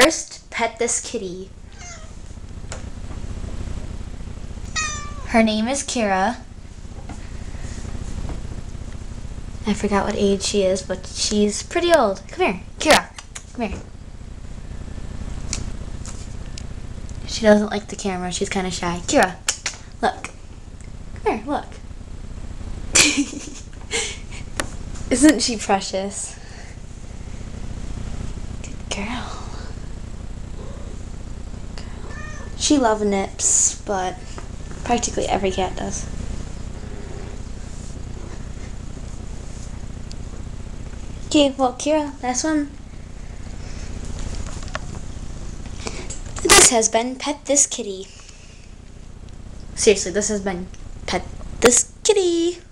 First, pet this kitty. Her name is Kira. I forgot what age she is, but she's pretty old. Come here, Kira. Come here. She doesn't like the camera. She's kind of shy. Kira, look. Come here, look. Isn't she precious? Good girl. She loves nips, but practically every cat does. Okay, well, Kira, last one. This has been Pet This Kitty. Seriously, this has been Pet This Kitty.